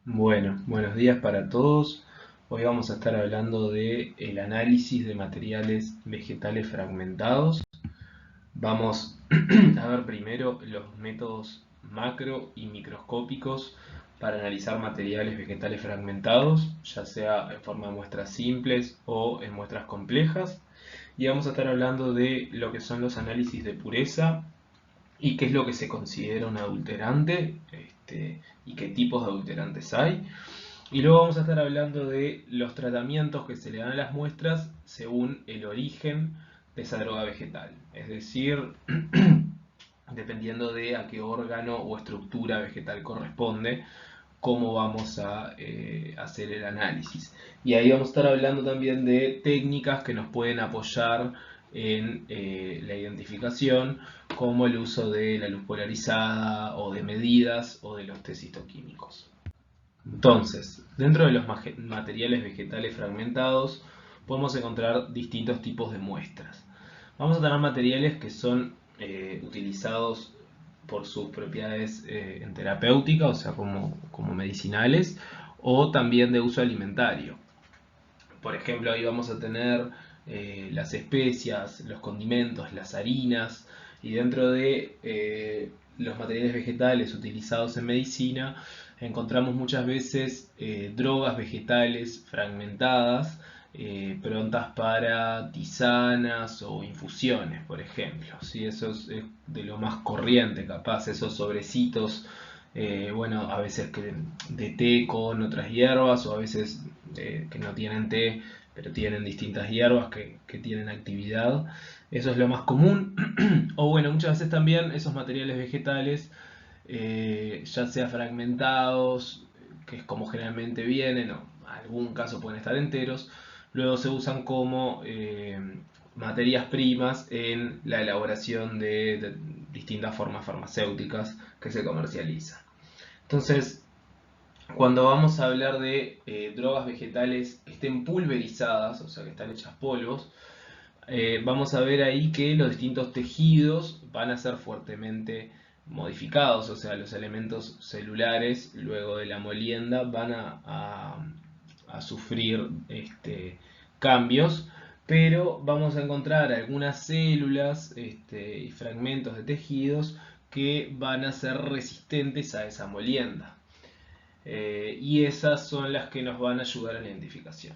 Bueno, buenos días para todos. Hoy vamos a estar hablando de el análisis de materiales vegetales fragmentados. Vamos a ver primero los métodos macro y microscópicos para analizar materiales vegetales fragmentados, ya sea en forma de muestras simples o en muestras complejas. Y vamos a estar hablando de lo que son los análisis de pureza y qué es lo que se considera un adulterante, y qué tipos de adulterantes hay. Y luego vamos a estar hablando de los tratamientos que se le dan a las muestras según el origen de esa droga vegetal. Es decir, dependiendo de a qué órgano o estructura vegetal corresponde, cómo vamos a hacer el análisis. Y ahí vamos a estar hablando también de técnicas que nos pueden apoyar en la identificación, como el uso de la luz polarizada o de medidas o de los test histoquímicos. Entonces, dentro de los materiales vegetales fragmentados podemos encontrar distintos tipos de muestras. Vamos a tener materiales que son utilizados por sus propiedades en terapéutica, o sea, como medicinales, o también de uso alimentario. Por ejemplo, ahí vamos a tener las especias, los condimentos, las harinas, y dentro de los materiales vegetales utilizados en medicina encontramos muchas veces drogas vegetales fragmentadas, prontas para tisanas o infusiones, por ejemplo. ¿Sí? Eso es de lo más corriente, capaz, esos sobrecitos, bueno, a veces de té con otras hierbas o a veces que no tienen té, pero tienen distintas hierbas que tienen actividad. Eso es lo más común. O bueno, muchas veces también esos materiales vegetales, ya sea fragmentados, que es como generalmente vienen, o en algún caso pueden estar enteros, luego se usan como materias primas en la elaboración de distintas formas farmacéuticas que se comercializan. Entonces, cuando vamos a hablar de drogas vegetales que estén pulverizadas, o sea que están hechas polvos, vamos a ver ahí que los distintos tejidos van a ser fuertemente modificados, o sea, los elementos celulares luego de la molienda van a sufrir cambios, pero vamos a encontrar algunas células y fragmentos de tejidos que van a ser resistentes a esa molienda. Y esas son las que nos van a ayudar a la identificación.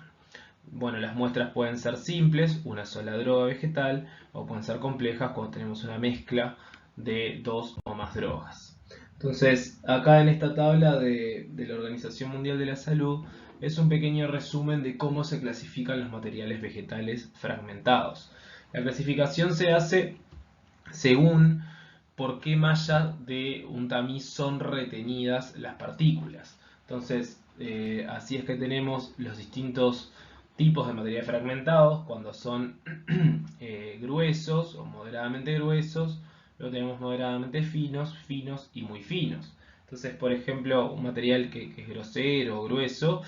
Bueno, las muestras pueden ser simples, una sola droga vegetal, o pueden ser complejas cuando tenemos una mezcla de dos o más drogas. Entonces, acá en esta tabla de la Organización Mundial de la Salud es un pequeño resumen de cómo se clasifican los materiales vegetales fragmentados. La clasificación se hace según por qué malla de un tamiz son retenidas las partículas. Entonces, así es que tenemos los distintos tipos de materiales fragmentados. Cuando son gruesos o moderadamente gruesos, lo tenemos moderadamente finos, finos y muy finos. Entonces, por ejemplo, un material que es grosero o grueso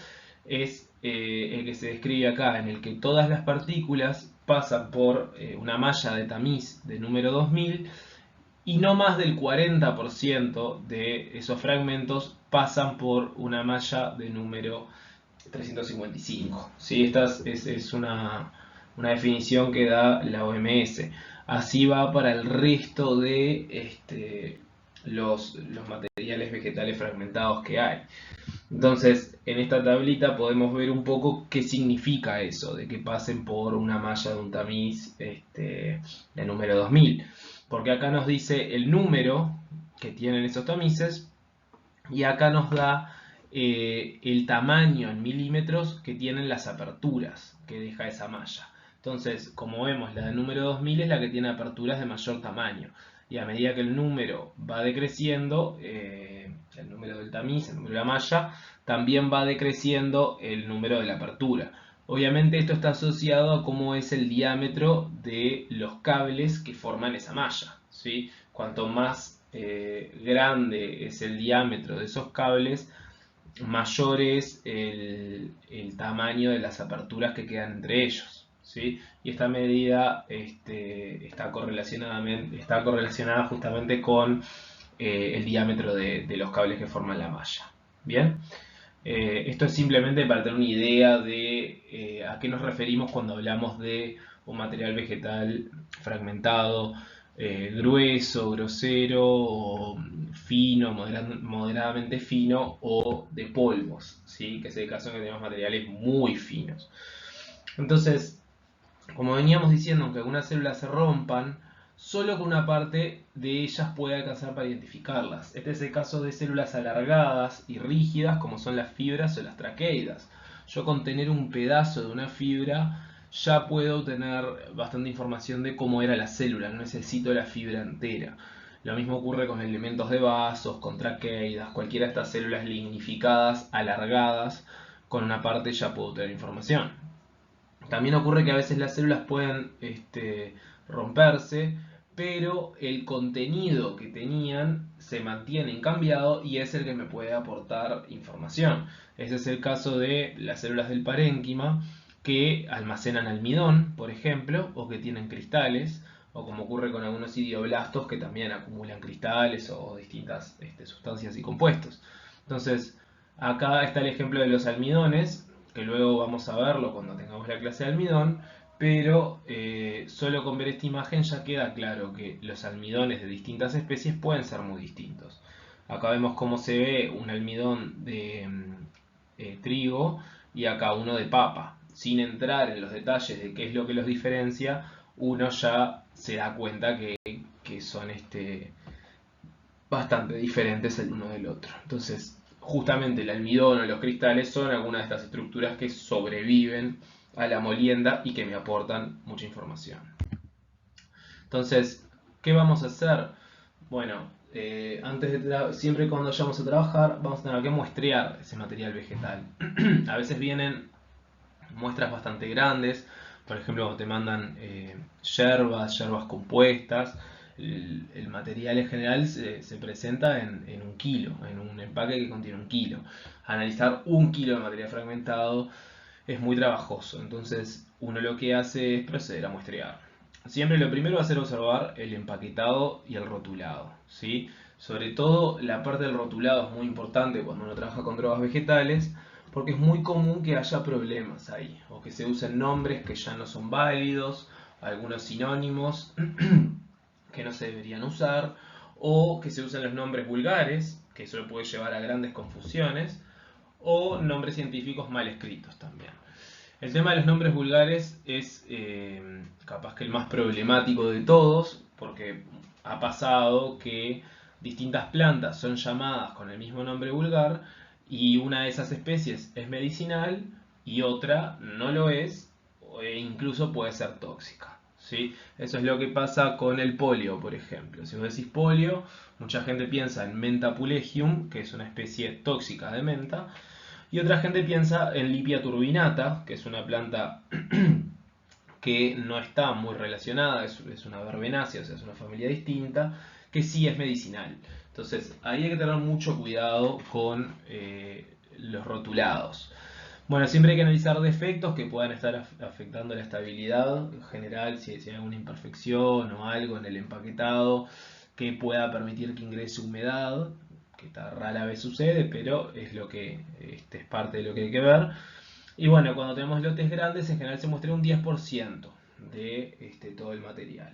es el que se describe acá, en el que todas las partículas pasan por una malla de tamiz de número 2000 y no más del 40% de esos fragmentos pasan por una malla de número 355. ¿Sí? Esta es una definición que da la OMS. Así va para el resto de los materiales vegetales fragmentados que hay. Entonces, en esta tablita podemos ver un poco qué significa eso, de que pasen por una malla de un tamiz de número 2000. Porque acá nos dice el número que tienen esos tamices y acá nos da el tamaño en milímetros que tienen las aperturas que deja esa malla. Entonces, como vemos, la de número 2000 es la que tiene aperturas de mayor tamaño. Y a medida que el número va decreciendo, el número del tamiz, el número de la malla, también va decreciendo el número de la apertura. Obviamente esto está asociado a cómo es el diámetro de los cables que forman esa malla, ¿sí? Cuanto más grande es el diámetro de esos cables, mayor es el tamaño de las aperturas que quedan entre ellos. ¿Sí? Y esta medida está correlacionada justamente con el diámetro de los cables que forman la malla. Bien, Esto es simplemente para tener una idea de a qué nos referimos cuando hablamos de un material vegetal fragmentado, grueso, grosero, o fino, moderadamente fino o de polvos, ¿sí? Que es el caso en que tenemos materiales muy finos. Entonces, como veníamos diciendo, aunque algunas células se rompan, solo con una parte de ellas puede alcanzar para identificarlas. Este es el caso de células alargadas y rígidas como son las fibras o las traqueidas. Yo con tener un pedazo de una fibra ya puedo obtener bastante información de cómo era la célula, no necesito la fibra entera. Lo mismo ocurre con elementos de vasos, con traqueidas, cualquiera de estas células lignificadas, alargadas, con una parte ya puedo obtener información. También ocurre que a veces las células pueden romperse, pero el contenido que tenían se mantiene incambiado y es el que me puede aportar información. Ese es el caso de las células del parénquima que almacenan almidón, por ejemplo, o que tienen cristales, o como ocurre con algunos idioblastos que también acumulan cristales o distintas sustancias y compuestos. Entonces, acá está el ejemplo de los almidones, que luego vamos a verlo cuando tengamos la clase de almidón, pero solo con ver esta imagen ya queda claro que los almidones de distintas especies pueden ser muy distintos. Acá vemos cómo se ve un almidón de trigo y acá uno de papa. Sin entrar en los detalles de qué es lo que los diferencia, uno ya se da cuenta que son bastante diferentes el uno del otro. Entonces, justamente el almidón o los cristales son algunas de estas estructuras que sobreviven a la molienda y que me aportan mucha información. Entonces, ¿qué vamos a hacer? Bueno, siempre cuando vayamos a trabajar vamos a tener que muestrear ese material vegetal. A veces vienen muestras bastante grandes, por ejemplo, cuando te mandan yerbas compuestas, el material en general se presenta en un kilo, en un empaque que contiene un kilo. Analizar un kilo de material fragmentado es muy trabajoso, entonces uno lo que hace es proceder a muestrear. Siempre lo primero va a ser observar el empaquetado y el rotulado, ¿sí? Sobre todo la parte del rotulado es muy importante cuando uno trabaja con drogas vegetales, porque es muy común que haya problemas ahí, o que se usen nombres que ya no son válidos, algunos sinónimos que no se deberían usar, o que se usen los nombres vulgares, que eso puede llevar a grandes confusiones, o nombres científicos mal escritos también. El tema de los nombres vulgares es capaz que el más problemático de todos, porque ha pasado que distintas plantas son llamadas con el mismo nombre vulgar y una de esas especies es medicinal y otra no lo es e incluso puede ser tóxica. ¿Sí? Eso es lo que pasa con el polio, por ejemplo. Si vos decís polio, mucha gente piensa en Menta pulegium, que es una especie tóxica de menta, y otra gente piensa en Lipia turbinata, que es una planta que no está muy relacionada, es una verbenácea, o sea, es una familia distinta, que sí es medicinal. Entonces, ahí hay que tener mucho cuidado con los rotulados. Bueno, siempre hay que analizar defectos que puedan estar afectando la estabilidad en general, si hay alguna imperfección o algo en el empaquetado que pueda permitir que ingrese humedad, que rara vez sucede, pero es lo que es parte de lo que hay que ver. Y bueno, cuando tenemos lotes grandes, en general se muestra un 10% de todo el material.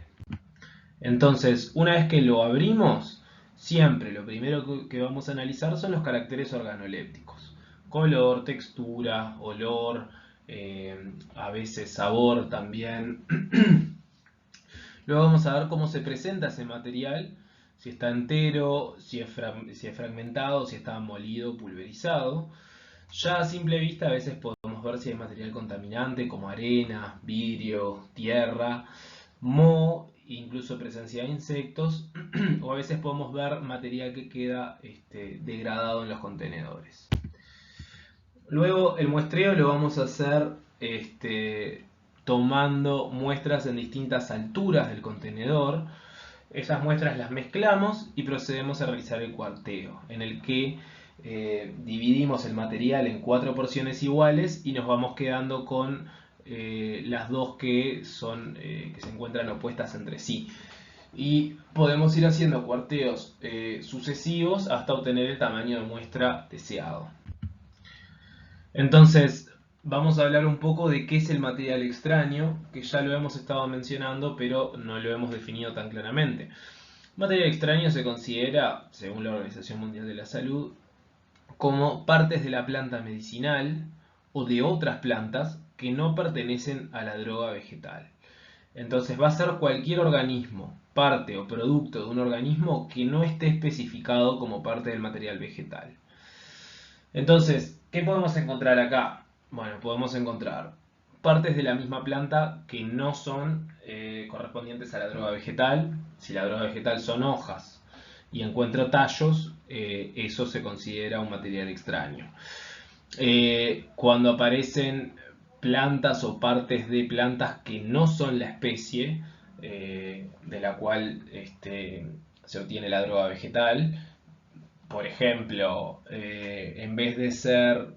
Entonces, una vez que lo abrimos, siempre lo primero que vamos a analizar son los caracteres organolépticos. Color, textura, olor, a veces sabor también. Luego vamos a ver cómo se presenta ese material, si está entero, si es fragmentado, si está molido, pulverizado. Ya a simple vista a veces podemos ver si hay material contaminante como arena, vidrio, tierra, moho, incluso presencia de insectos, o a veces podemos ver material que queda degradado en los contenedores. Luego el muestreo lo vamos a hacer tomando muestras en distintas alturas del contenedor. Esas muestras las mezclamos y procedemos a realizar el cuarteo, en el que dividimos el material en 4 porciones iguales y nos vamos quedando con las dos que se encuentran opuestas entre sí. Y podemos ir haciendo cuarteos sucesivos hasta obtener el tamaño de muestra deseado. Entonces, vamos a hablar un poco de qué es el material extraño, que ya lo hemos estado mencionando, pero no lo hemos definido tan claramente. Material extraño se considera, según la Organización Mundial de la Salud, como partes de la planta medicinal o de otras plantas que no pertenecen a la droga vegetal. Entonces va a ser cualquier organismo, parte o producto de un organismo que no esté especificado como parte del material vegetal. Entonces, ¿qué podemos encontrar acá? Bueno, podemos encontrar partes de la misma planta que no son correspondientes a la droga vegetal. Si la droga vegetal son hojas y encuentro tallos, eso se considera un material extraño. Cuando aparecen plantas o partes de plantas que no son la especie de la cual se obtiene la droga vegetal, por ejemplo, en vez de ser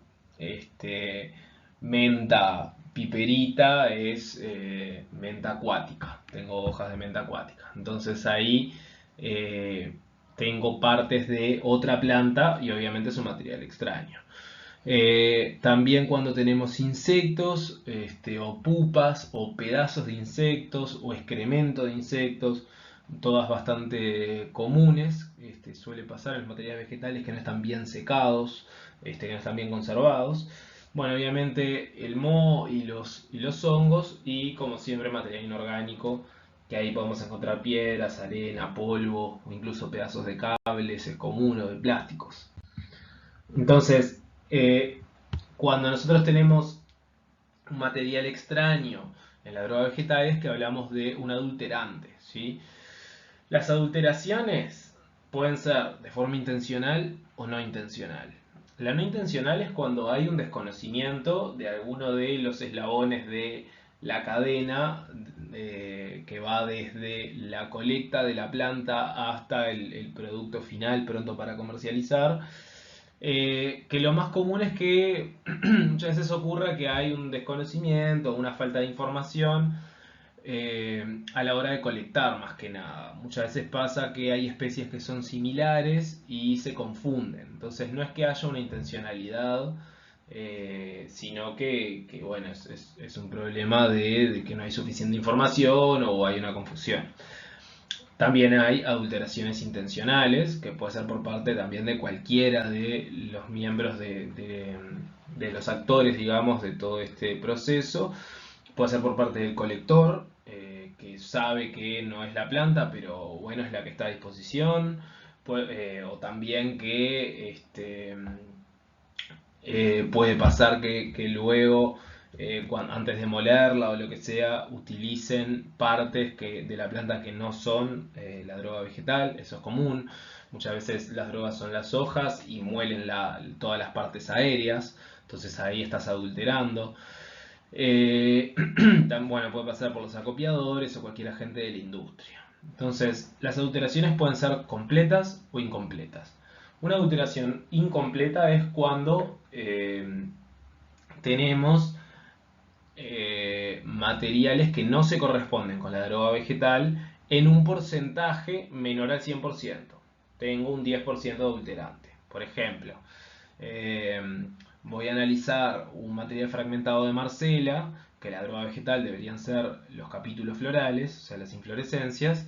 menta piperita, es menta acuática. Tengo hojas de menta acuática. Entonces ahí eh, tengo partes de otra planta y obviamente es un material extraño. También cuando tenemos insectos, o pupas, o pedazos de insectos, o excremento de insectos, todas bastante comunes. Suele pasar en los materiales vegetales que no están bien secados, que no están bien conservados. Bueno, obviamente el moho y los hongos, y como siempre material inorgánico, que ahí podemos encontrar piedras, arena, polvo, o incluso pedazos de cables, es común, o de plásticos. Entonces, eh, cuando nosotros tenemos un material extraño en la droga vegetal es que hablamos de un adulterante, ¿sí? Las adulteraciones pueden ser de forma intencional o no intencional. La no intencional es cuando hay un desconocimiento de alguno de los eslabones de la cadena que va desde la colecta de la planta hasta el producto final pronto para comercializar. Que lo más común es que muchas veces ocurra que hay un desconocimiento, una falta de información a la hora de colectar más que nada. Muchas veces pasa que hay especies que son similares y se confunden. Entonces no es que haya una intencionalidad, sino que, bueno, es un problema de que no hay suficiente información o hay una confusión. También hay adulteraciones intencionales, que puede ser por parte también de cualquiera de los miembros de los actores, digamos, de todo este proceso. Puede ser por parte del colector, que sabe que no es la planta, pero bueno, es la que está a disposición. O también que puede pasar que luego, antes de molerla o lo que sea, utilicen partes de la planta que no son la droga vegetal. Eso es común. Muchas veces las drogas son las hojas y muelen todas las partes aéreas. Entonces ahí estás adulterando. Bueno, puede pasar por los acopiadores o cualquier agente de la industria. Entonces, las adulteraciones pueden ser completas o incompletas. Una adulteración incompleta es cuando tenemos materiales que no se corresponden con la droga vegetal en un porcentaje menor al 100%. Tengo un 10% de adulterante. Por ejemplo, eh, voy a analizar un material fragmentado de Marcela, que la droga vegetal deberían ser los capítulos florales, o sea, las inflorescencias,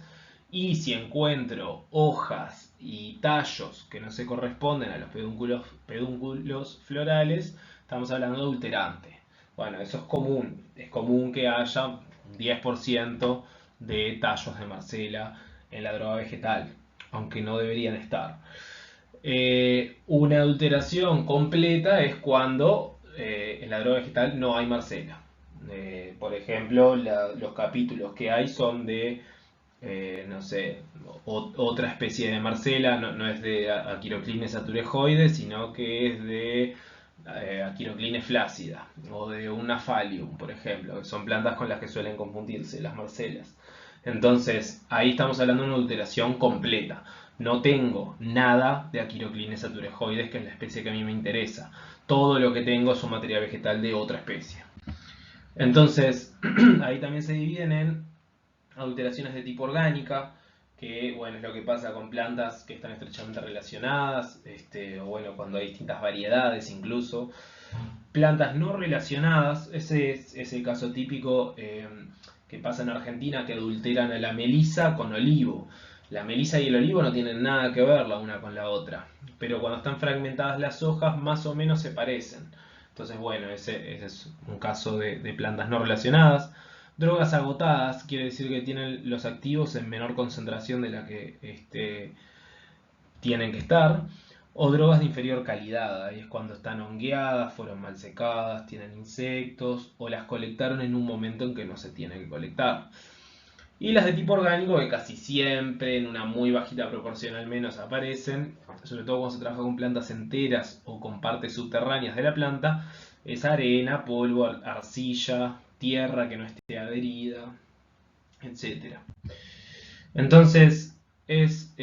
y si encuentro hojas y tallos que no se corresponden a los pedúnculos florales, estamos hablando de adulterante. Bueno, eso es común que haya un 10% de tallos de Marcela en la droga vegetal, aunque no deberían estar. Una adulteración completa es cuando en la droga vegetal no hay Marcela. Por ejemplo, los capítulos que hay son de, no sé, otra especie de Marcela, no es de Achiroclines aturejoides, sino que es de Achiroclines flácida o de una Phalium, por ejemplo, que son plantas con las que suelen confundirse las Marcelas. Entonces, ahí estamos hablando de una adulteración completa. No tengo nada de Achiroclines aturejoides, que es la especie que a mí me interesa. Todo lo que tengo es un material vegetal de otra especie. Entonces, ahí también se dividen en adulteraciones de tipo orgánica, que bueno, es lo que pasa con plantas que están estrechamente relacionadas, o bueno, cuando hay distintas variedades incluso. plantas no relacionadas. Ese es el caso típico que pasa en Argentina, que adulteran a la melisa con olivo. La melisa y el olivo no tienen nada que ver la una con la otra, pero cuando están fragmentadas las hojas más o menos se parecen. Entonces, bueno, ese es un caso de plantas no relacionadas. Drogas agotadas quiere decir que tienen los activos en menor concentración de la que tienen que estar. O drogas de inferior calidad, ahí es cuando están hongueadas, fueron mal secadas, tienen insectos o las colectaron en un momento en que no se tiene que colectar. Y las de tipo orgánico, que casi siempre, en una muy bajita proporción al menos, aparecen, sobre todo cuando se trabaja con plantas enteras o con partes subterráneas de la planta, es arena, polvo, arcilla, tierra que no esté adherida, etc. Entonces es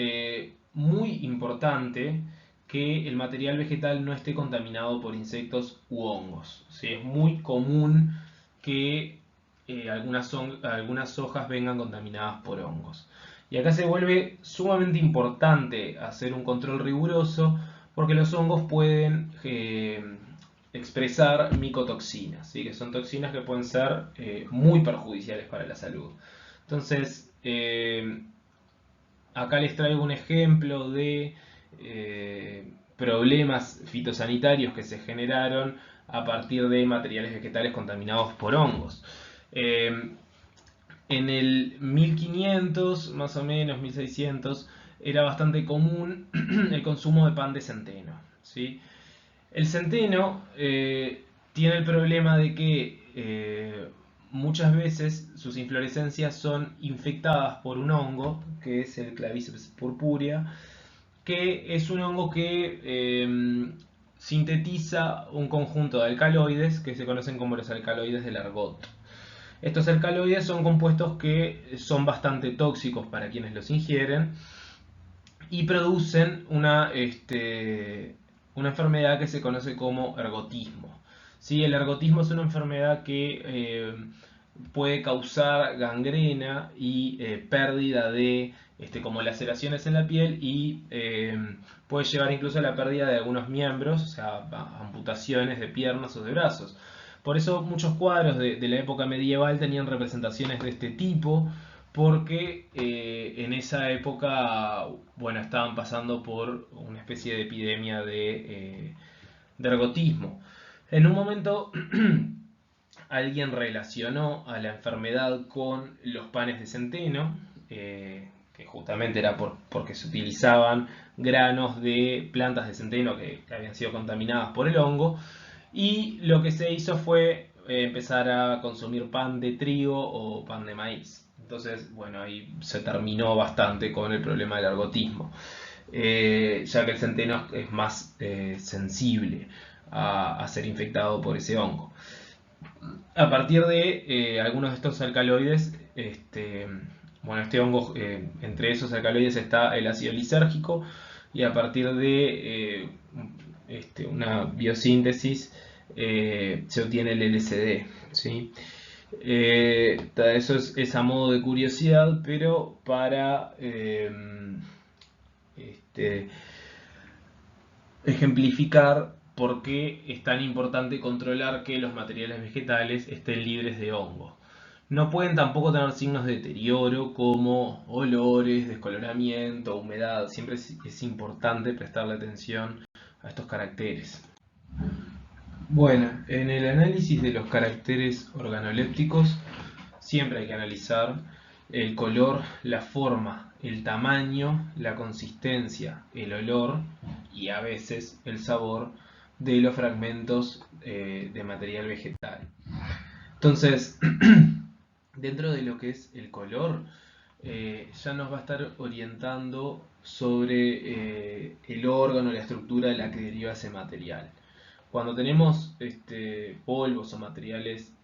muy importante que el material vegetal no esté contaminado por insectos u hongos. ¿Sí? Es muy común que algunas hojas vengan contaminadas por hongos. Y acá se vuelve sumamente importante hacer un control riguroso porque los hongos pueden expresar micotoxinas, ¿sí? Que son toxinas que pueden ser muy perjudiciales para la salud. Entonces, acá les traigo un ejemplo de problemas fitosanitarios que se generaron a partir de materiales vegetales contaminados por hongos. En el 1500, más o menos, 1600, era bastante común el consumo de pan de centeno, ¿sí? El centeno tiene el problema de que muchas veces sus inflorescencias son infectadas por un hongo, que es el Clavíceps purpurea, que es un hongo que sintetiza un conjunto de alcaloides que se conocen como los alcaloides del argot. Estos alcaloides son compuestos que son bastante tóxicos para quienes los ingieren y producen una enfermedad que se conoce como ergotismo. ¿Sí? El ergotismo es una enfermedad que puede causar gangrena y pérdida de como laceraciones en la piel y puede llevar incluso a la pérdida de algunos miembros, o sea, amputaciones de piernas o de brazos. Por eso muchos cuadros de la época medieval tenían representaciones de este tipo, porque en esa época, bueno, estaban pasando por una especie de epidemia de ergotismo. En un momento alguien relacionó a la enfermedad con los panes de centeno, que justamente era porque se utilizaban granos de plantas de centeno que habían sido contaminadas por el hongo, y lo que se hizo fue empezar a consumir pan de trigo o pan de maíz. Entonces, bueno, ahí se terminó bastante con el problema del ergotismo, ya que el centeno es más sensible a ser infectado por ese hongo. A partir de algunos de estos alcaloides, bueno, este hongo, entre esos alcaloides está el ácido lisérgico, y a partir de una biosíntesis se obtiene el LSD, ¿sí? Eso es a modo de curiosidad, pero para ejemplificar por qué es tan importante controlar que los materiales vegetales estén libres de hongo. No pueden tampoco tener signos de deterioro como olores, descoloramiento, humedad. Siempre es importante prestarle atención a estos caracteres. Bueno, en el análisis de los caracteres organolépticos siempre hay que analizar el color, la forma, el tamaño, la consistencia, el olor y a veces el sabor de los fragmentos de material vegetal. Entonces, dentro de lo que es el color, ya nos va a estar orientando sobre el órgano, la estructura de la que deriva ese material. Cuando tenemos polvos o materiales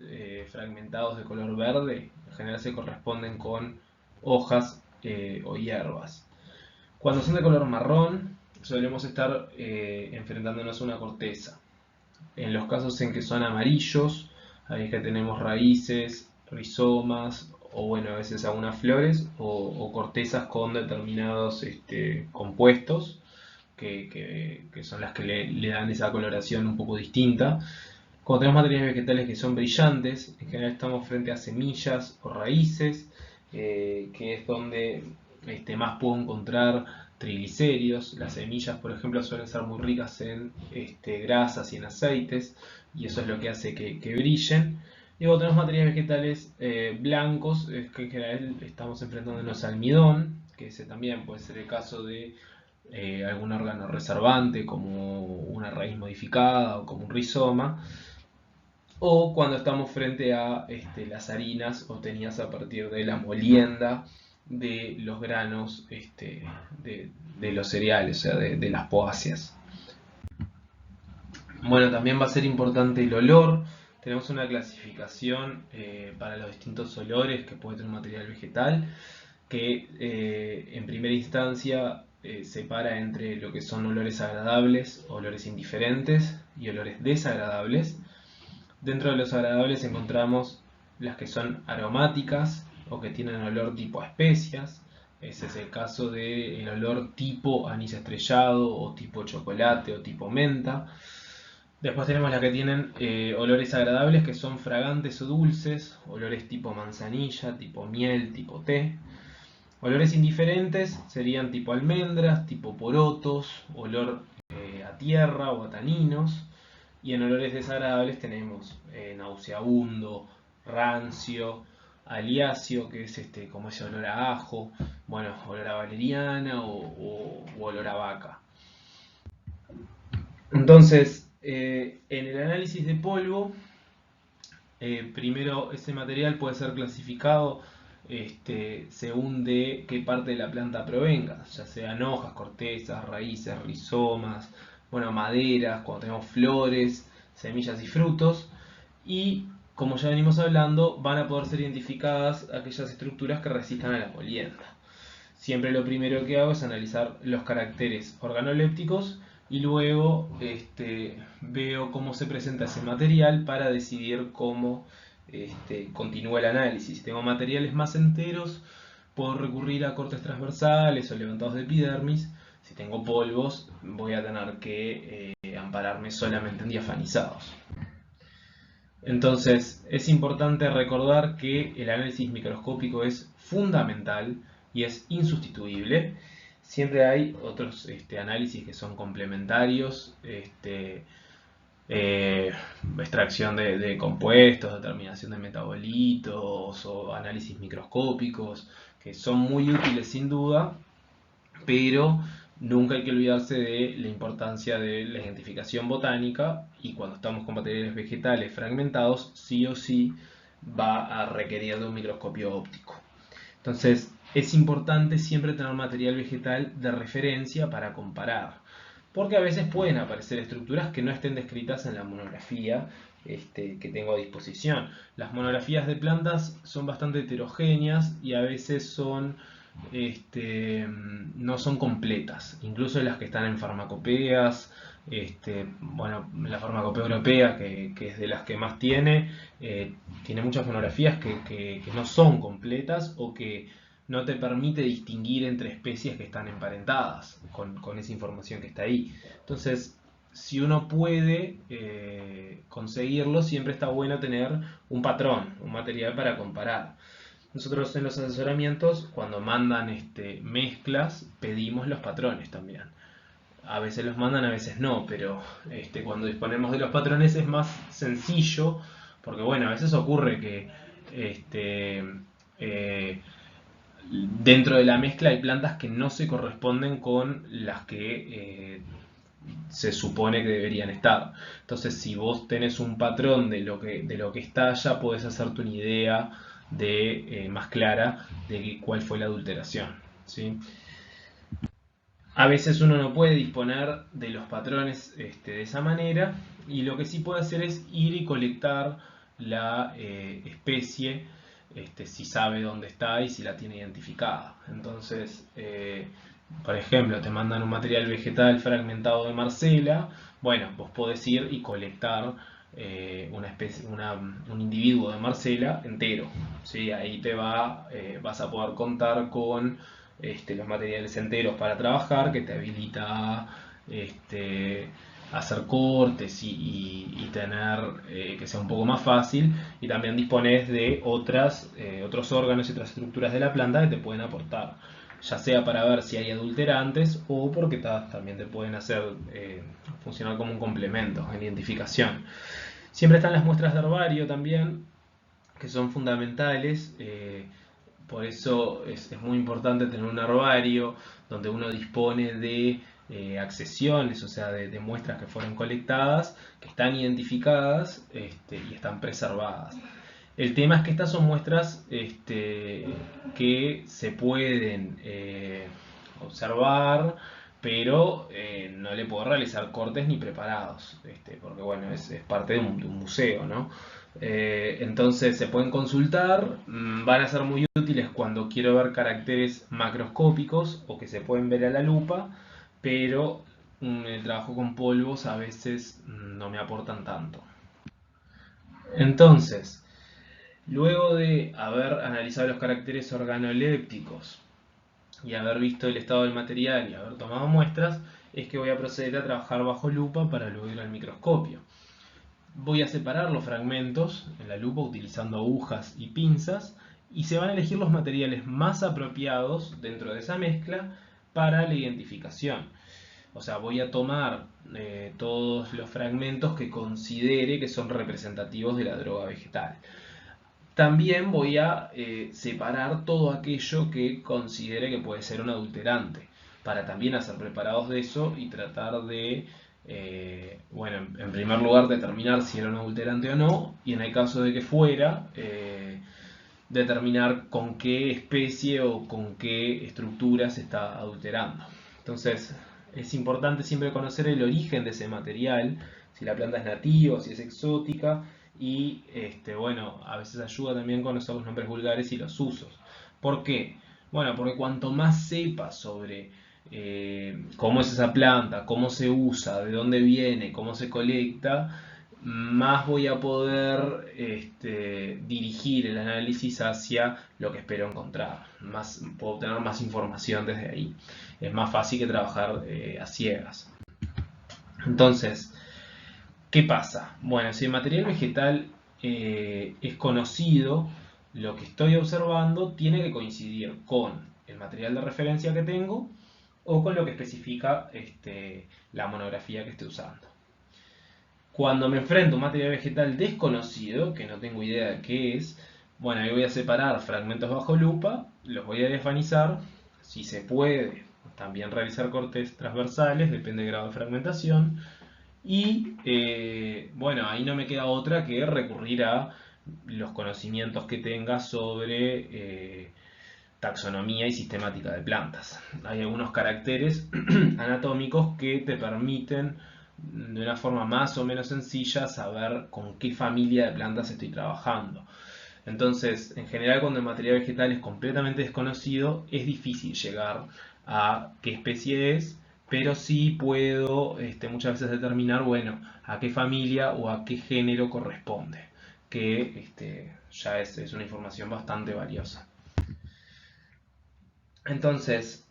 fragmentados de color verde, en general se corresponden con hojas o hierbas. Cuando son de color marrón, solemos estar enfrentándonos a una corteza. En los casos en que son amarillos, ahí es que tenemos raíces, rizomas o bueno, a veces algunas flores o cortezas con determinados compuestos que son las que le dan esa coloración un poco distinta. Cuando tenemos materiales vegetales que son brillantes, en general estamos frente a semillas o raíces, que es donde más puedo encontrar triglicéridos. Las semillas, por ejemplo, suelen ser muy ricas en grasas y en aceites, y eso es lo que hace que brillen. Y luego tenemos materiales vegetales blancos, que en general estamos enfrentándonos al almidón, que ese también puede ser el caso de algún órgano reservante, como una raíz modificada o como un rizoma, o cuando estamos frente a las harinas obtenidas a partir de la molienda de los granos de los cereales, o sea, de las poáceas. Bueno, también va a ser importante el olor. Tenemos una clasificación para los distintos olores que puede tener un material vegetal, que en primera instancia separa entre lo que son olores agradables, olores indiferentes y olores desagradables. Dentro de los agradables encontramos las que son aromáticas o que tienen olor tipo a especias. Ese es el caso del olor tipo anís estrellado o tipo chocolate o tipo menta. Después tenemos las que tienen olores agradables, que son fragantes o dulces, olores tipo manzanilla, tipo miel, tipo té. Olores indiferentes serían tipo almendras, tipo porotos, olor a tierra o a taninos. Y en olores desagradables tenemos nauseabundo, rancio, aliasio, que es como ese olor a ajo, bueno, olor a valeriana o olor a vaca. Entonces, en el análisis de polvo, primero ese material puede ser clasificado según de qué parte de la planta provenga, ya sean hojas, cortezas, raíces, rizomas, bueno, maderas, cuando tenemos flores, semillas y frutos. Y como ya venimos hablando, van a poder ser identificadas aquellas estructuras que resistan a la molienda. Siempre lo primero que hago es analizar los caracteres organolépticos y luego veo cómo se presenta ese material para decidir cómo continúa el análisis. Si tengo materiales más enteros, puedo recurrir a cortes transversales o levantados de epidermis. Si tengo polvos, voy a tener que ampararme solamente en diafanizados. Entonces, es importante recordar que el análisis microscópico es fundamental y es insustituible. Siempre hay otros análisis que son complementarios, extracción de compuestos, determinación de metabolitos o análisis microscópicos, que son muy útiles sin duda, pero nunca hay que olvidarse de la importancia de la identificación botánica, y cuando estamos con materiales vegetales fragmentados, sí o sí va a requerir de un microscopio óptico. Entonces, es importante siempre tener material vegetal de referencia para comparar, porque a veces pueden aparecer estructuras que no estén descritas en la monografía que tengo a disposición. Las monografías de plantas son bastante heterogéneas y a veces no son completas, incluso las que están en farmacopeas. Bueno, la farmacopea europea, que es de las que más tiene muchas monografías que no son completas o que no te permite distinguir entre especies que están emparentadas con esa información que está ahí. Entonces, si uno puede conseguirlo, siempre está bueno tener un patrón, un material para comparar. Nosotros en los asesoramientos, cuando mandan mezclas, pedimos los patrones también. A veces los mandan, a veces no, pero cuando disponemos de los patrones es más sencillo, porque bueno, a veces ocurre que dentro de la mezcla hay plantas que no se corresponden con las que se supone que deberían estar. Entonces, si vos tenés un patrón de lo que está, ya podés hacerte una idea más clara de cuál fue la adulteración, ¿sí? A veces uno no puede disponer de los patrones de esa manera, y lo que sí puede hacer es ir y colectar la especie, si sabe dónde está y si la tiene identificada. Entonces, por ejemplo, te mandan un material vegetal fragmentado de Marcela. Bueno, vos podés ir y colectar un individuo de Marcela entero, ¿sí? Ahí vas a poder contar con los materiales enteros para trabajar, que te habilita hacer cortes y tener que sea un poco más fácil, y también dispones de otros órganos y otras estructuras de la planta que te pueden aportar, ya sea para ver si hay adulterantes o porque también te pueden hacer funcionar como un complemento en identificación. Siempre están las muestras de herbario también, que son fundamentales. Por eso es muy importante tener un herbario donde uno dispone de accesiones, o sea, de muestras que fueron colectadas, que están identificadas y están preservadas. El tema es que estas son muestras que se pueden observar, pero no le puedo realizar cortes ni preparados, porque bueno, es parte de un museo, ¿no? Entonces se pueden consultar, van a ser muy útiles cuando quiero ver caracteres macroscópicos o que se pueden ver a la lupa, pero el trabajo con polvos a veces no me aportan tanto. Entonces, luego de haber analizado los caracteres organolépticos y haber visto el estado del material y haber tomado muestras, es que voy a proceder a trabajar bajo lupa para luego ir al microscopio. Voy a separar los fragmentos en la lupa utilizando agujas y pinzas, y se van a elegir los materiales más apropiados dentro de esa mezcla para la identificación. O sea, voy a tomar todos los fragmentos que considere que son representativos de la droga vegetal. También voy a separar todo aquello que considere que puede ser un adulterante, para también hacer preparados de eso y tratar de, bueno, en primer lugar determinar si era un adulterante o no, y en el caso de que fuera, determinar con qué especie o con qué estructura se está adulterando. Entonces, es importante siempre conocer el origen de ese material, si la planta es nativa, si es exótica, y bueno, a veces ayuda también conocer los nombres vulgares y los usos. ¿Por qué? Bueno, porque cuanto más sepas sobre cómo es esa planta, cómo se usa, de dónde viene, cómo se colecta, más voy a poder dirigir el análisis hacia lo que espero encontrar. Puedo obtener más información desde ahí. Es más fácil que trabajar a ciegas. Entonces, ¿qué pasa? Bueno, si el material vegetal es conocido, lo que estoy observando tiene que coincidir con el material de referencia que tengo o con lo que especifica la monografía que esté usando. Cuando me enfrento a un material vegetal desconocido, que no tengo idea de qué es, bueno, ahí voy a separar fragmentos bajo lupa, los voy a desvanizar, si se puede, también realizar cortes transversales, depende del grado de fragmentación, y bueno, ahí no me queda otra que recurrir a los conocimientos que tenga sobre taxonomía y sistemática de plantas. Hay algunos caracteres anatómicos que te permiten de una forma más o menos sencilla saber con qué familia de plantas estoy trabajando. Entonces, en general, cuando el material vegetal es completamente desconocido, es difícil llegar a qué especie es, pero sí puedo muchas veces determinar, bueno, a qué familia o a qué género corresponde, que ya es una información bastante valiosa. Entonces,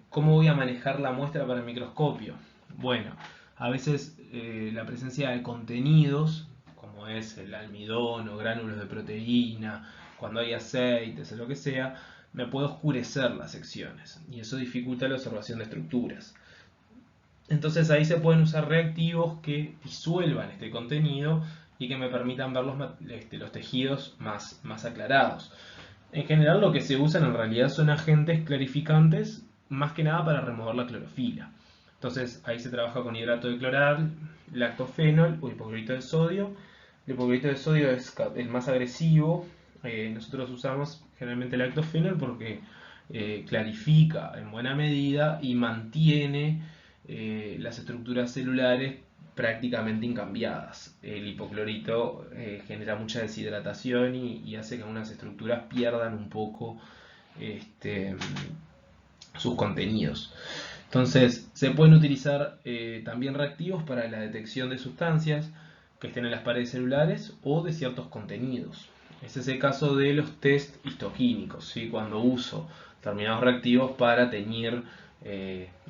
¿cómo voy a manejar la muestra para el microscopio? Bueno, a veces la presencia de contenidos, como es el almidón o gránulos de proteína, cuando hay aceites o lo que sea, me puede oscurecer las secciones y eso dificulta la observación de estructuras. Entonces ahí se pueden usar reactivos que disuelvan este contenido y que me permitan ver los tejidos más aclarados. En general lo que se usan en realidad son agentes clarificantes, más que nada para remover la clorofila. Entonces ahí se trabaja con hidrato de cloral, lactofenol o hipoclorito de sodio. El hipoclorito de sodio es el más agresivo. Nosotros usamos generalmente lactofenol porque clarifica en buena medida y mantiene las estructuras celulares prácticamente incambiadas. El hipoclorito genera mucha deshidratación y hace que algunas estructuras pierdan un poco este, sus contenidos. Entonces, se pueden utilizar también reactivos para la detección de sustancias que estén en las paredes celulares o de ciertos contenidos. Ese es el caso de los test histoquímicos, ¿sí? Cuando uso determinados reactivos para teñir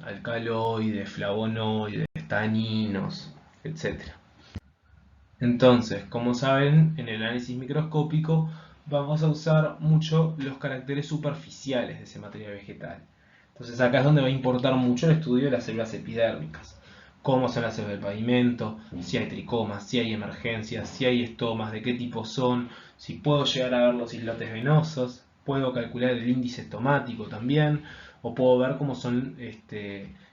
alcaloides, flavonoides, taninos, etc. Entonces, como saben, en el análisis microscópico vamos a usar mucho los caracteres superficiales de ese material vegetal. Entonces acá es donde va a importar mucho el estudio de las células epidérmicas. Cómo son las células del pavimento, si hay tricomas, si hay emergencias, si hay estomas, de qué tipo son, si puedo llegar a ver los islotes venosos, puedo calcular el índice estomático también, o puedo ver cómo son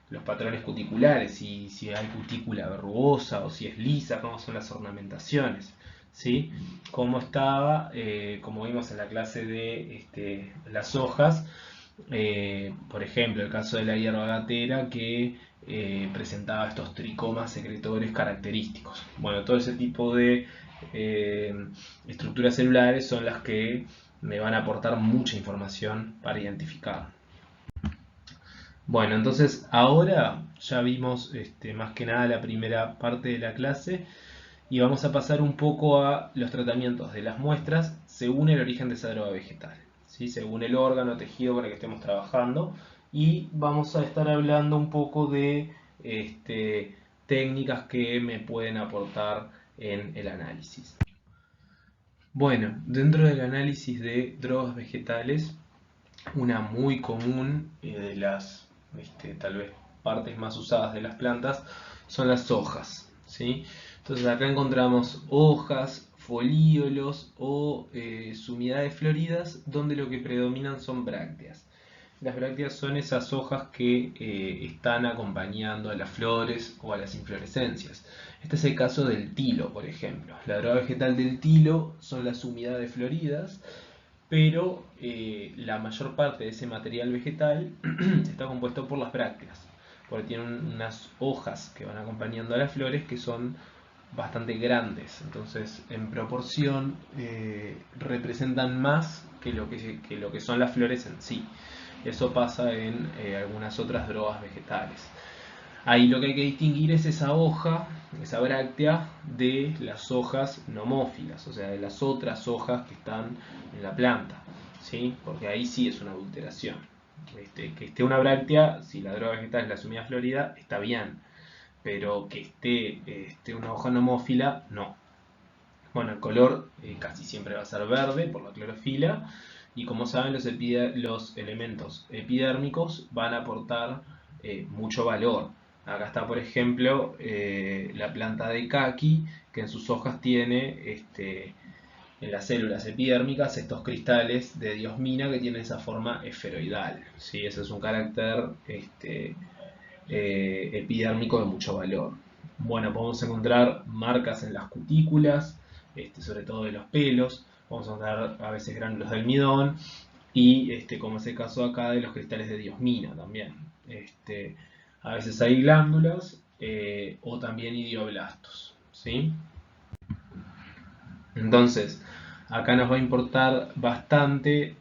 los patrones cuticulares, si hay cutícula verrugosa o si es lisa, cómo son las ornamentaciones. ¿Sí? Como estaba, como vimos en la clase de las hojas, por ejemplo, el caso de la hierba gatera que presentaba estos tricomas secretores característicos. Bueno, todo ese tipo de eh, estructuras celulares son las que me van a aportar mucha información para identificar. Bueno, entonces ahora ya vimos más que nada la primera parte de la clase y vamos a pasar un poco a los tratamientos de las muestras según el origen de esa droga vegetal, ¿sí? Según el órgano, tejido con el que estemos trabajando, y vamos a estar hablando un poco de técnicas que me pueden aportar en el análisis. Bueno, dentro del análisis de drogas vegetales, una muy común de las tal vez partes más usadas de las plantas son las hojas, ¿sí? Entonces acá encontramos hojas, folíolos o sumidades floridas donde lo que predominan son brácteas. Las brácteas son esas hojas que están acompañando a las flores o a las inflorescencias. Este es el caso del tilo, por ejemplo. La droga vegetal del tilo son las sumidades floridas, pero la mayor parte de ese material vegetal está compuesto por las brácteas, porque tienen unas hojas que van acompañando a las flores que son bastante grandes, entonces en proporción representan más que lo que son las flores en sí. Eso pasa en algunas otras drogas vegetales. Ahí lo que hay que distinguir es esa hoja, esa bráctea, de las hojas nomófilas, o sea, de las otras hojas que están en la planta, ¿sí? Porque ahí sí es una adulteración. Que esté una bráctea, si la droga vegetal es la sumida florida, está bien, pero que esté una hoja nomófila, no. Bueno, el color casi siempre va a ser verde por la clorofila, y como saben, los elementos epidérmicos van a aportar mucho valor. Acá está, por ejemplo, la planta de caqui, que en sus hojas tiene en las células epidérmicas estos cristales de diosmina que tienen esa forma esferoidal, ¿sí? Ese es un carácter epidérmico de mucho valor. Bueno, podemos encontrar marcas en las cutículas, sobre todo de los pelos, vamos a encontrar a veces gránulos de almidón y, como es el caso acá, de los cristales de diosmina también. A veces hay glándulas o también idioblastos, ¿sí? Entonces, acá nos va a importar bastante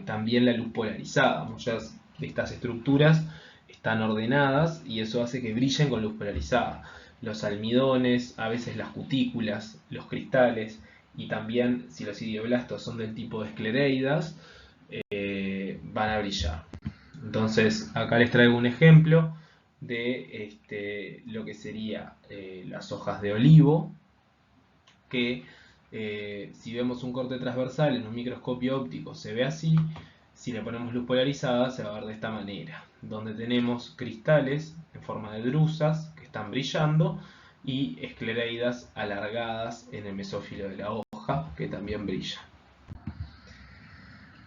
también la luz polarizada. Muchas de estas estructuras están ordenadas y eso hace que brillen con luz polarizada. Los almidones, a veces las cutículas, los cristales y también si los idioblastos son del tipo de esclereidas, van a brillar. Entonces acá les traigo un ejemplo de lo que sería las hojas de olivo, que si vemos un corte transversal en un microscopio óptico se ve así. Si le ponemos luz polarizada se va a ver de esta manera, donde tenemos cristales en forma de drusas que están brillando y esclereidas alargadas en el mesófilo de la hoja que también brilla.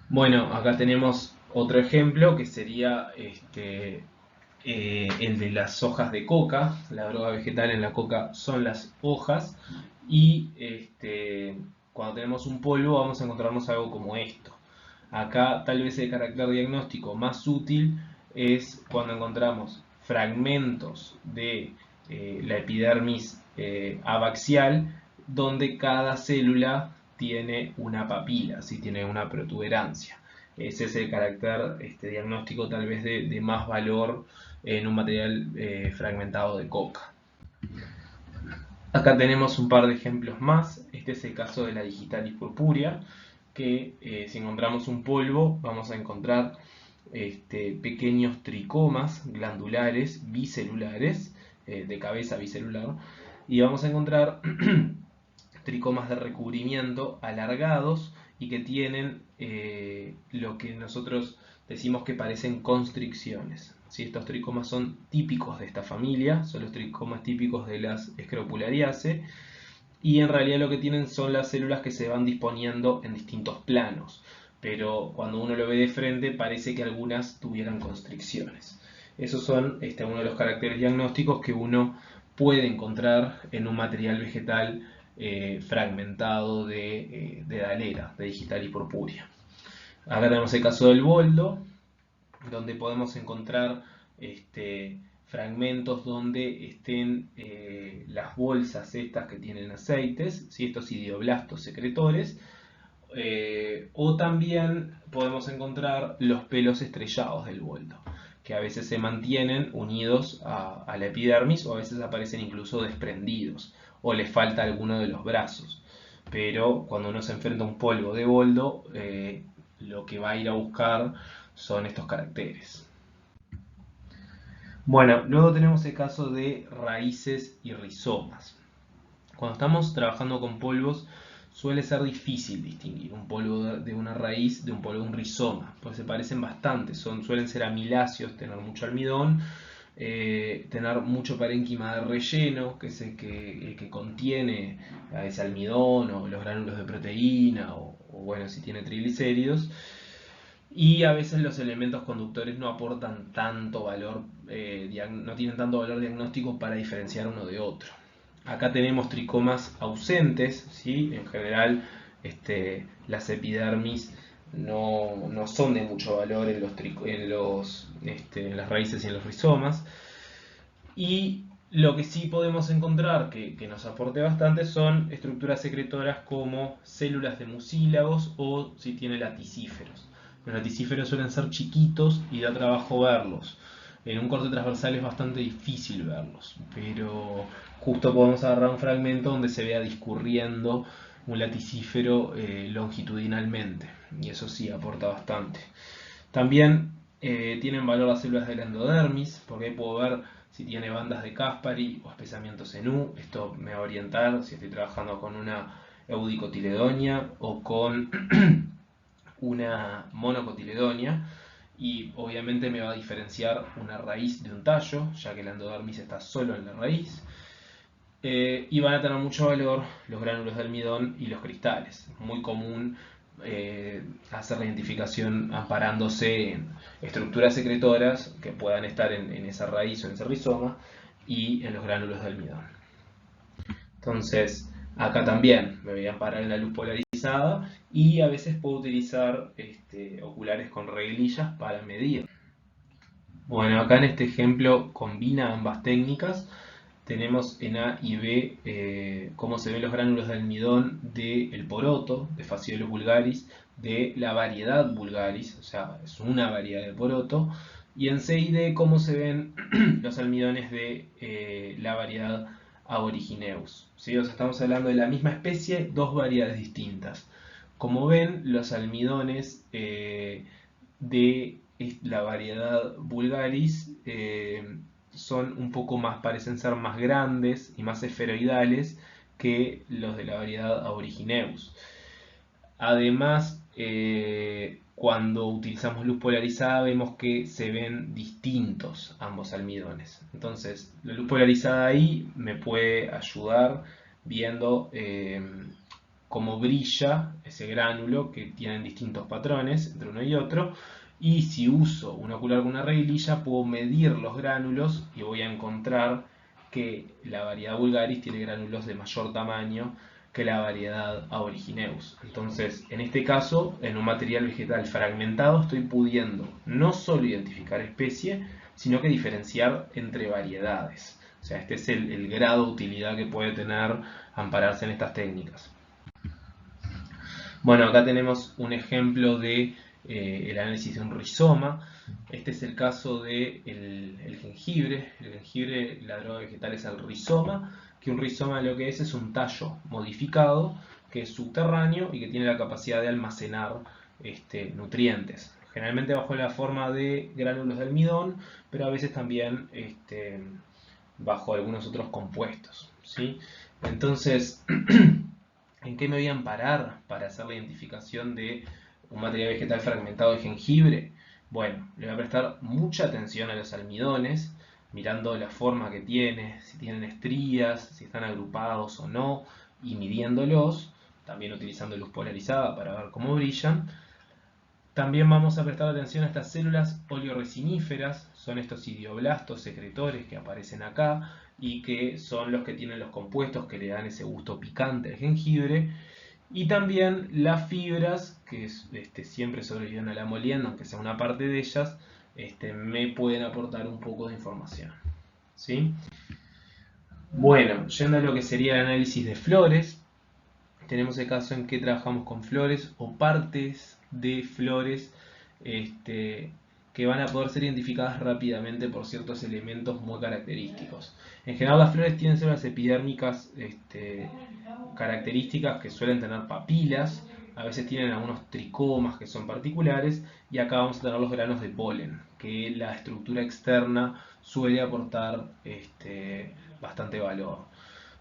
Bueno, acá tenemos otro ejemplo que sería el de las hojas de coca. La droga vegetal en la coca son las hojas y cuando tenemos un polvo vamos a encontrarnos algo como esto. Acá tal vez el carácter diagnóstico más útil es cuando encontramos fragmentos de la epidermis abaxial donde cada célula tiene una papila, ¿sí? Tiene una protuberancia. Ese es el carácter diagnóstico tal vez de más valor en un material fragmentado de coca. Acá tenemos un par de ejemplos más. Este es el caso de la digitalis purpúrea, que si encontramos un polvo vamos a encontrar pequeños tricomas glandulares bicelulares de cabeza bicelular, y vamos a encontrar tricomas de recubrimiento alargados y que tienen lo que nosotros decimos que parecen constricciones. ¿Sí? Estos tricomas son típicos de esta familia, son los tricomas típicos de las Scrophulariaceae, y en realidad lo que tienen son las células que se van disponiendo en distintos planos, pero cuando uno lo ve de frente parece que algunas tuvieran constricciones. Esos son uno de los caracteres diagnósticos que uno puede encontrar en un material vegetal fragmentado de Dalera, de Digital y Purpurea. Acá tenemos el caso del boldo, donde podemos encontrar fragmentos donde estén las bolsas estas que tienen aceites, ¿sí? Estos idioblastos secretores, o también podemos encontrar los pelos estrellados del boldo, que a veces se mantienen unidos a la epidermis o a veces aparecen incluso desprendidos o les falta alguno de los brazos. Pero cuando uno se enfrenta a un polvo de boldo, lo que va a ir a buscar son estos caracteres. Bueno, luego tenemos el caso de raíces y rizomas. Cuando estamos trabajando con polvos, suele ser difícil distinguir un polvo de una raíz de un polvo de un rizoma, pues se parecen bastante, suelen ser amiláceos, tener mucho almidón, tener mucho parénquima de relleno, que es el que contiene ese almidón o los gránulos de proteína, o bueno, si tiene triglicéridos. Y a veces los elementos conductores no aportan tanto valor, no tienen tanto valor diagnóstico para diferenciar uno de otro. Acá tenemos tricomas ausentes, ¿sí? En general las epidermis no son de mucho valor en las raíces y en los rizomas. Y lo que sí podemos encontrar que nos aporte bastante son estructuras secretoras como células de mucílagos o si tiene laticíferos. Los laticíferos suelen ser chiquitos y da trabajo verlos. En un corte transversal es bastante difícil verlos, pero justo podemos agarrar un fragmento donde se vea discurriendo un laticífero longitudinalmente, y eso sí aporta bastante. También tienen valor las células de la endodermis, porque ahí puedo ver si tiene bandas de Caspary o espesamientos en U. Esto me va a orientar si estoy trabajando con una eudicotiledonia o con una monocotiledonia, y obviamente me va a diferenciar una raíz de un tallo, ya que la endodermis está solo en la raíz. Y van a tener mucho valor los gránulos de almidón y los cristales. Es muy común hacer la identificación amparándose en estructuras secretoras que puedan estar en esa raíz o en ese rizoma y en los gránulos de almidón. Entonces, acá también me voy a amparar en la luz polarizada y a veces puedo utilizar oculares con reglillas para medir. Bueno, acá en este ejemplo combina ambas técnicas. Tenemos en A y B cómo se ven los gránulos de almidón del poroto, de Phaseolus vulgaris, de la variedad vulgaris, o sea, es una variedad de poroto, y en C y D cómo se ven los almidones de la variedad Aboriginaeus. ¿Sí? O sea, estamos hablando de la misma especie, dos variedades distintas. Como ven, los almidones de la variedad vulgaris son un poco más, parecen ser más grandes y más esferoidales que los de la variedad Aboriginaeus. Además, cuando utilizamos luz polarizada vemos que se ven distintos ambos almidones. Entonces, la luz polarizada ahí me puede ayudar viendo cómo brilla ese gránulo, que tienen distintos patrones entre uno y otro. Y si uso un ocular con una reglilla, puedo medir los gránulos y voy a encontrar que la variedad vulgaris tiene gránulos de mayor tamaño que la variedad Aboriginaeus. Entonces, en este caso, en un material vegetal fragmentado, estoy pudiendo no solo identificar especie, sino que diferenciar entre variedades. O sea, este es el grado de utilidad que puede tener ampararse en estas técnicas. Bueno, acá tenemos un ejemplo de el análisis de un rizoma. Este es el caso del jengibre. El jengibre, la droga vegetal es el rizoma, que un rizoma lo que es un tallo modificado que es subterráneo y que tiene la capacidad de almacenar nutrientes. Generalmente bajo la forma de gránulos de almidón, pero a veces también bajo algunos otros compuestos, ¿sí? Entonces, ¿en qué me voy a amparar para hacer la identificación de un material vegetal fragmentado de jengibre? Bueno, le voy a prestar mucha atención a los almidones, mirando la forma que tiene, si tienen estrías, si están agrupados o no, y midiéndolos, también utilizando luz polarizada para ver cómo brillan. También vamos a prestar atención a estas células oleoresiníferas, son estos idioblastos secretores que aparecen acá y que son los que tienen los compuestos que le dan ese gusto picante al jengibre. Y también las fibras, que siempre sobreviven a la molienda, aunque sea una parte de ellas, me pueden aportar un poco de información, ¿sí? Bueno, yendo a lo que sería el análisis de flores, tenemos el caso en que trabajamos con flores o partes de flores que van a poder ser identificadas rápidamente por ciertos elementos muy característicos. En general las flores tienen células epidérmicas características que suelen tener papilas, a veces tienen algunos tricomas que son particulares, y acá vamos a tener los granos de polen, que la estructura externa suele aportar bastante valor.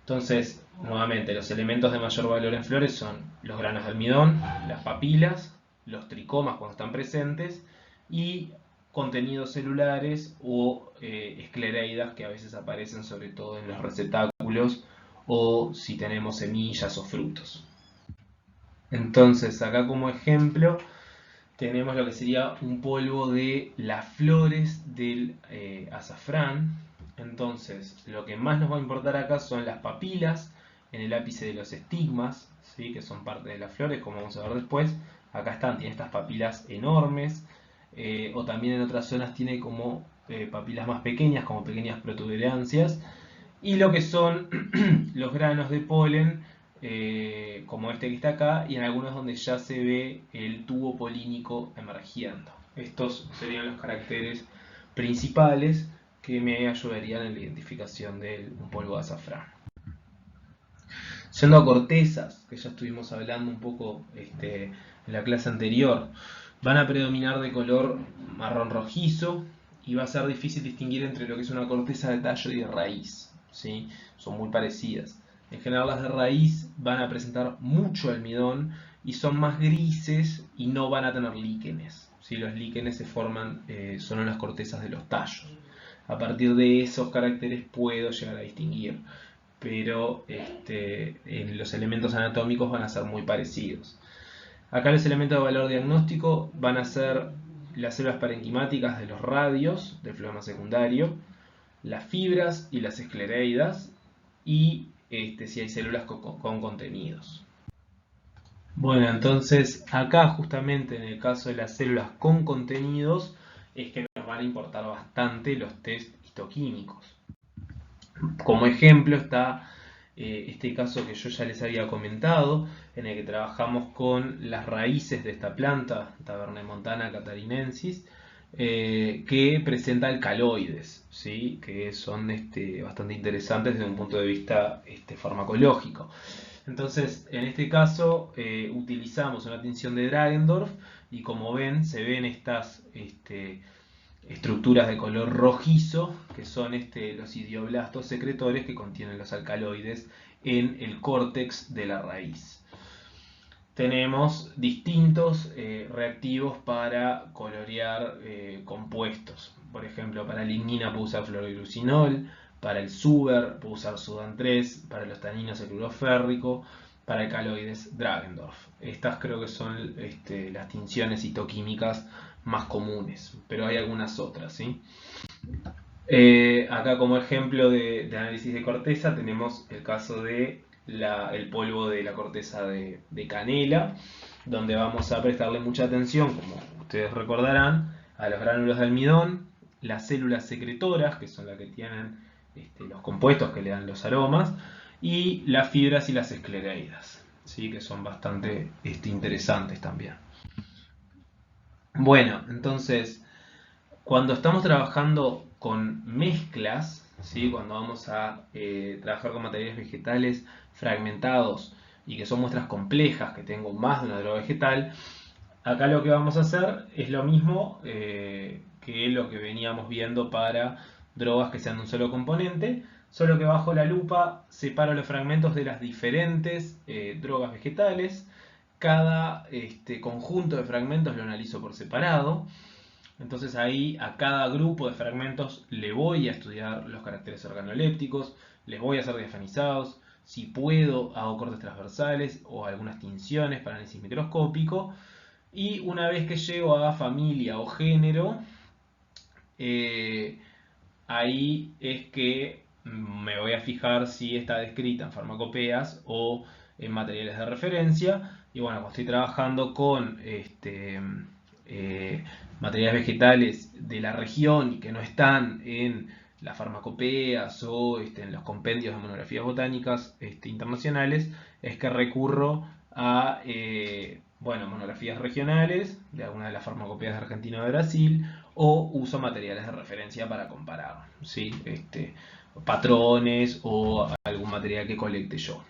Entonces, nuevamente, los elementos de mayor valor en flores son los granos de almidón, las papilas, los tricomas cuando están presentes y contenidos celulares o esclereidas que a veces aparecen sobre todo en los receptáculos o si tenemos semillas o frutos. Entonces, acá como ejemplo tenemos lo que sería un polvo de las flores del azafrán. Entonces, lo que más nos va a importar acá son las papilas en el ápice de los estigmas, ¿sí? Que son parte de las flores, como vamos a ver después. Acá están, tiene estas papilas enormes, o también en otras zonas tiene como papilas más pequeñas, como pequeñas protuberancias. Y lo que son los granos de polen, como este que está acá, y en algunos donde ya se ve el tubo polínico emergiendo. Estos serían los caracteres principales que me ayudarían en la identificación de un polvo de azafrán. Yendo a cortezas, que ya estuvimos hablando un poco en la clase anterior, van a predominar de color marrón rojizo y va a ser difícil distinguir entre lo que es una corteza de tallo y de raíz, ¿sí? Son muy parecidas. En general las de raíz van a presentar mucho almidón y son más grises y no van a tener líquenes, ¿sí? Los líquenes se forman solo en las cortezas de los tallos. A partir de esos caracteres puedo llegar a distinguir, pero los elementos anatómicos van a ser muy parecidos. Acá los elementos de valor diagnóstico van a ser las células parenquimáticas de los radios del floroma secundario, las fibras y las esclereidas, y si hay células con contenidos. Bueno, entonces acá justamente en el caso de las células con contenidos es que nos van a importar bastante los test histoquímicos. Como ejemplo está este caso que yo ya les había comentado, en el que trabajamos con las raíces de esta planta, Tabernaemontana catarinensis, que presenta alcaloides, ¿sí? Que son bastante interesantes desde un punto de vista farmacológico. Entonces, en este caso, utilizamos una tinción de Dragendorf y como ven, se ven estas estructuras de color rojizo, que son los idioblastos secretores que contienen los alcaloides en el córtex de la raíz. Tenemos distintos reactivos para colorear compuestos. Por ejemplo, para lignina puedo usar fluoroglucinol, para el suber puedo usar sudan 3, para los taninos el cloruro férrico, para alcaloides Dragendorf. Estas creo que son las tinciones citoquímicas más comunes, pero hay algunas otras, ¿sí? Acá como ejemplo de análisis de corteza tenemos el caso de el polvo de la corteza de canela, donde vamos a prestarle mucha atención, como ustedes recordarán, a los gránulos de almidón, las células secretoras, que son las que tienen los compuestos que le dan los aromas, y las fibras y las esclereidas, ¿sí? Que son bastante interesantes también. Bueno, entonces, cuando estamos trabajando con mezclas, ¿sí? Cuando vamos a trabajar con materiales vegetales fragmentados y que son muestras complejas, que tengo más de una droga vegetal, acá lo que vamos a hacer es lo mismo que lo que veníamos viendo para drogas que sean de un solo componente, solo que bajo la lupa separo los fragmentos de las diferentes drogas vegetales. Cada conjunto de fragmentos lo analizo por separado. Entonces ahí a cada grupo de fragmentos le voy a estudiar los caracteres organolépticos, les voy a hacer diafanizados, si puedo hago cortes transversales o algunas tinciones para análisis microscópico. Y una vez que llego a familia o género, eh, ahí es que me voy a fijar si está descrita en farmacopeas o en materiales de referencia. Y bueno, cuando estoy trabajando con materiales vegetales de la región y que no están en las farmacopeas o en los compendios de monografías botánicas internacionales, es que recurro a bueno, monografías regionales de alguna de las farmacopeas de Argentina o de Brasil, o uso materiales de referencia para comparar, ¿sí? Patrones o algún material que colecte yo.